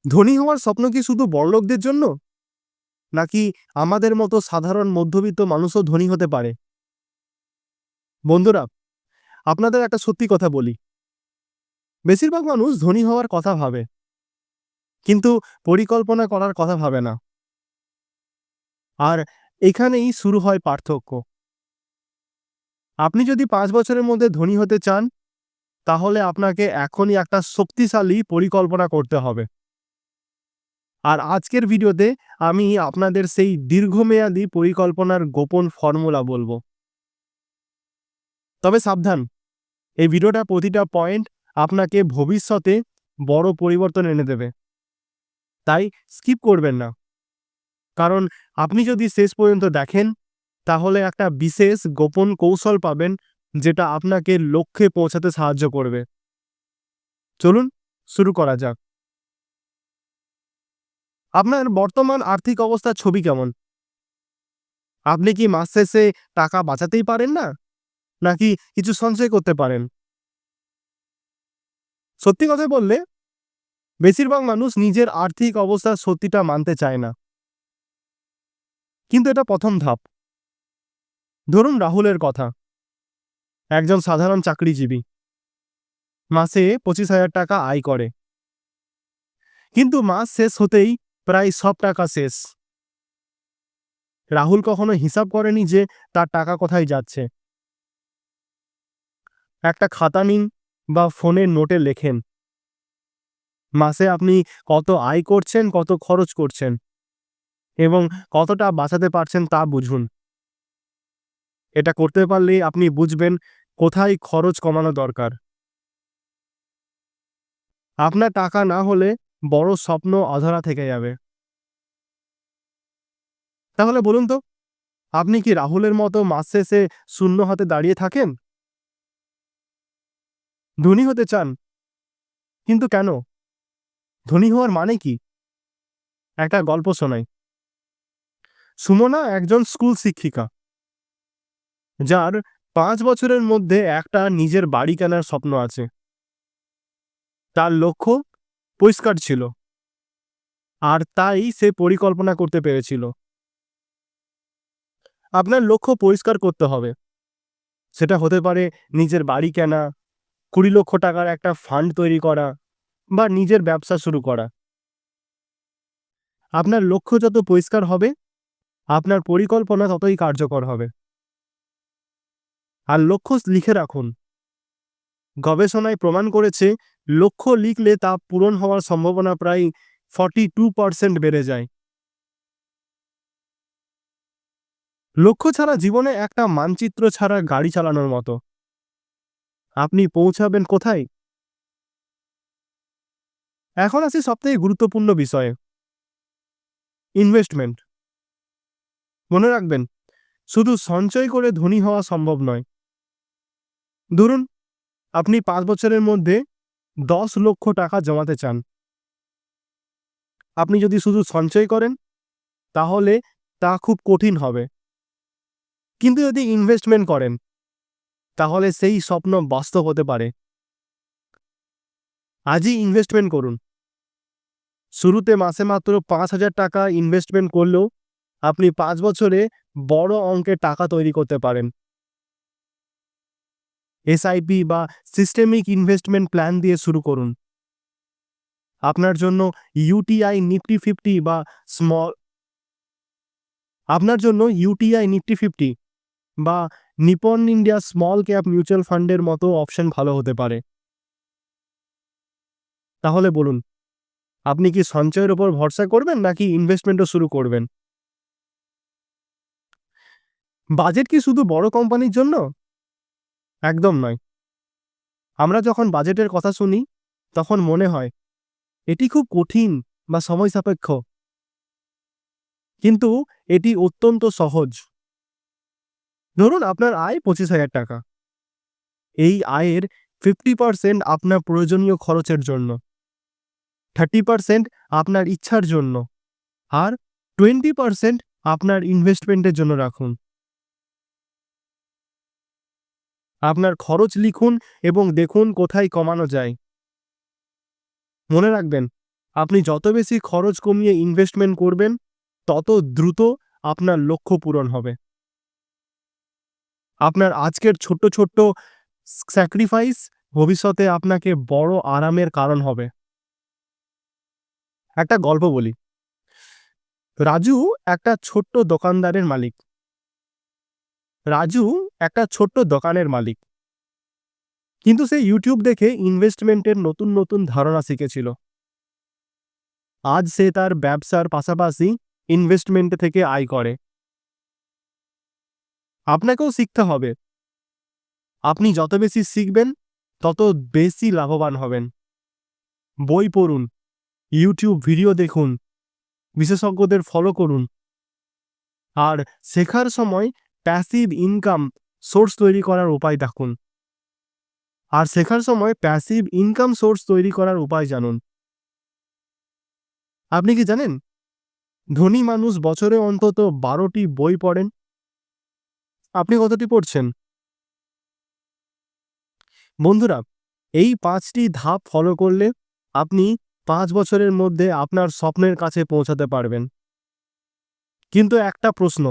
ধনী হওয়ার স্বপ্ন কি শুধু বড়লোকদের জন্য, নাকি আমাদের মতো সাধারণ মধ্যবিত্ত মানুষও ধনী হতে পারে? বন্ধুরা, আপনাদের একটা সত্যি কথা বলি, বেশিরভাগ মানুষ ধনী হওয়ার কথা ভাবে, কিন্তু পরিকল্পনা করার কথা ভাবে না। আর এখানেই শুরু হয় পার্থক্য। আপনি যদি 5 বছরের মধ্যে ধনী হতে চান, তাহলে আপনাকে এখনই একটা শক্তিশালী পরিকল্পনা করতে হবে। আর আজকের ভিডিওতে আমি আপনাদের সেই দীর্ঘমেয়াদী পরিকল্পনার গোপন ফর্মুলা বলবো। তবে সাবধান, এই ভিডিওটা প্রতিটা পয়েন্ট আপনাকে ভবিষ্যতে বড় পরিবর্তন এনে দেবে। তাই স্কিপ করবেন না, কারণ আপনি যদি শেষ পর্যন্ত দেখেন, তাহলে একটা বিশেষ গোপন কৌশল পাবেন, যেটা আপনাকে লক্ষ্যে পৌঁছাতে সাহায্য করবে। চলুন শুরু করা যাক। আপনার বর্তমান আর্থিক অবস্থার ছবি কেমন? আপনি কি মাস শেষে টাকা বাঁচাতেই পারেন না, নাকি কিছু সঞ্চয় করতে পারেন? সত্যি কথা বললে, বেশিরভাগ মানুষ নিজের আর্থিক অবস্থার সত্যিটা মানতে চায় না, কিন্তু এটা প্রথম ধাপ। ধরুন রাহুলের কথা, একজন সাধারণ চাকরিজীবী, মাসে 25,000 টাকা আয় করে, কিন্তু মাস শেষ হতেই প্রায় সব টাকা শেষ। রাহুল কখনো হিসাব করেনি যে তার টাকা কোথায় যাচ্ছে। একটা খাতা নিন বা ফোনের নোটে লেখেন, মাসে আপনি কত আয় করছেন, কত খরচ করছেন এবং কতটা বাঁচাতে পারছেন তা বুঝুন। এটা করতে পারলেই আপনি বুঝবেন কোথায় খরচ কমানো দরকার। আপনার টাকা না হলে বড় স্বপ্ন অধরা থেকে যাবে। তাহলে বলুন তো, আপনি কি রাহুলের মতো মাস শেষে শূন্য হাতে দাঁড়িয়ে থাকেন? ধনী হতে চান, কিন্তু কেন? ধনী হওয়ার মানে কি? একটা গল্প শোনাই। সুমনা একজন স্কুল শিক্ষিকা, যার 5 বছরের মধ্যে একটা নিজের বাড়ি কেনার স্বপ্ন আছে। তার লক্ষ্য পরিষ্কার ছিল, আর তাই সে পরিকল্পনা করতে পেরেছিল। আপনার লক্ষ্য পরিষ্কার করতে হবে। সেটা হতে পারে নিজের বাড়ি কেনা, 20 লক্ষ টাকার একটা ফান্ড তৈরি করা, বা নিজের ব্যবসা শুরু করা। আপনার লক্ষ্য যত পরিষ্কার হবে, আপনার পরিকল্পনা ততই কার্যকর হবে। আর লক্ষ্য লিখে রাখুন। গবেষণায় প্রমাণ করেছে, লক্ষ্য লিখলে তা পূরণ হওয়ার সম্ভাবনা প্রায় 42% বেড়ে যায়। লক্ষ্য ছাড়া জীবনে একটা মানচিত্র ছাড়া গাড়ি চালানোর মতো। আপনি পৌঁছাবেন কোথায়? এখন আসি সবথেকে গুরুত্বপূর্ণ বিষয়ে, ইনভেস্টমেন্ট। মনে রাখবেন, শুধু সঞ্চয় করে ধনী হওয়া সম্ভব নয়। ধরুন আপনি 5 বছরের মধ্যে 10 লক্ষ টাকা জমাতে চান। আপনি যদি শুধু সঞ্চয় করেন, তাহলে তা খুব কঠিন হবে। কিন্তু যদি ইনভেস্টমেন্ট করেন, তাহলে সেই স্বপ্ন বাস্তব হতে পারে। আজই ইনভেস্টমেন্ট করুন। শুরুতে মাসে মাত্র 5,000 টাকা ইনভেস্টমেন্ট করলেও আপনি 5 বছরে বড় অঙ্কের টাকা তৈরি করতে পারেন। এসআইপি বা সিস্টেমিক ইনভেস্টমেন্ট প্ল্যান দিয়ে শুরু করুন। আপনার জন্য ইউটিআই নিফটি ফিফটি বা স্মল আপনার জন্য ইউটিআই নিফটি ফিফটি বা Nipon India small cap mutual ফান্ডের মতো অপশন ভালো হতে পারে। তাহলে বলুন, আপনি কি সঞ্চয়ের উপর ভরসা করবেন, নাকি ইনভেস্টমেন্টও শুরু করবেন? বাজেট কি শুধু বড় কোম্পানির জন্য? একদম নয়। আমরা যখন বাজেটের কথা শুনি, তখন মনে হয় এটি খুব কঠিন বা সময় সাপেক্ষ, কিন্তু এটি অত্যন্ত সহজ। ধরুন আপনার আয় 25,000 টাকা। এই আয়ের 50% আপনার প্রয়োজনীয় খরচের জন্য, 30% আপনার ইচ্ছার জন্য, আর 20% আপনার ইনভেস্টমেন্টের জন্য রাখুন। আপনার খরচ লিখুন এবং দেখুন কোথায় কমানো যায়। মনে রাখবেন, আপনি যত বেশি খরচ কমিয়ে ইনভেস্টমেন্ট করবেন, তত দ্রুত আপনার লক্ষ্য পূরণ হবে। আপনার আজকের ছোট্ট, ছোট্ট স্যাক্রিফাইস ভবিষ্যতে আপনাকে বড় আরামের কারণ হবে। একটা গল্প বলি। রাজু একটা ছোট্ট দোকানদারের মালিক। রাজু একটা ছোট্ট দোকানের মালিক। কিন্তু সে ইউটিউব দেখে ইনভেস্টমেন্টের নতুন, নতুন ধারণা শিখেছিল। আজ সে তার ব্যবসার পাশাপাশি ইনভেস্টমেন্ট থেকে আয় করে। আপনাকেও শিখতে হবে। আপনি যত বেশি শিখবেন, তত বেশি লাভবান হবেন। বই পড়ুন, ইউটিউব ভিডিও দেখুন, বিশেষজ্ঞদের ফলো করুন। আর শেখার সময় প্যাসিভ ইনকাম সোর্স তৈরি করার উপায় দেখুন। জানুন। আপনি কি জানেন, ধনী মানুষ বছরে অন্তত 12টি বই পড়েন? আপনি কতটি পড়ছেন? বন্ধুরা, এই 5টি ধাপ ফলো করলে আপনি 5 বছরের মধ্যে আপনার স্বপ্নের কাছে পৌঁছাতে পারবেন। কিন্তু একটা প্রশ্ন,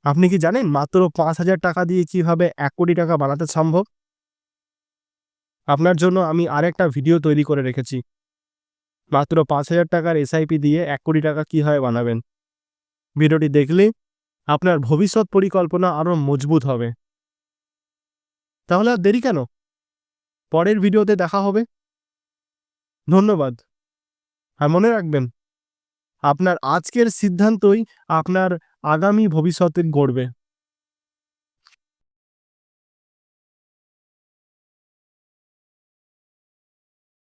আপনি কি জানেন মাত্র 5,000 টাকা দিয়ে কিভাবে 1 কোটি টাকা বানাতে সম্ভব? আপনার জন্য আমি আরেকটা ভিডিও তৈরি করে রেখেছি। মাত্র 5,000 টাকার এসআইপি দিয়ে 1 কোটি টাকা কিভাবে বানাবেন। ভিডিওটি দেখলে আপনার ভবিষ্যৎ পরিকল্পনা আরও মজবুত হবে। তাহলে আর দেরি কেন? পরের ভিডিওতে দেখা হবে। ধন্যবাদ। আর মনে রাখবেন, আপনার আজকের সিদ্ধান্তই আপনার আগামী ভবিষ্যৎ গড়বে।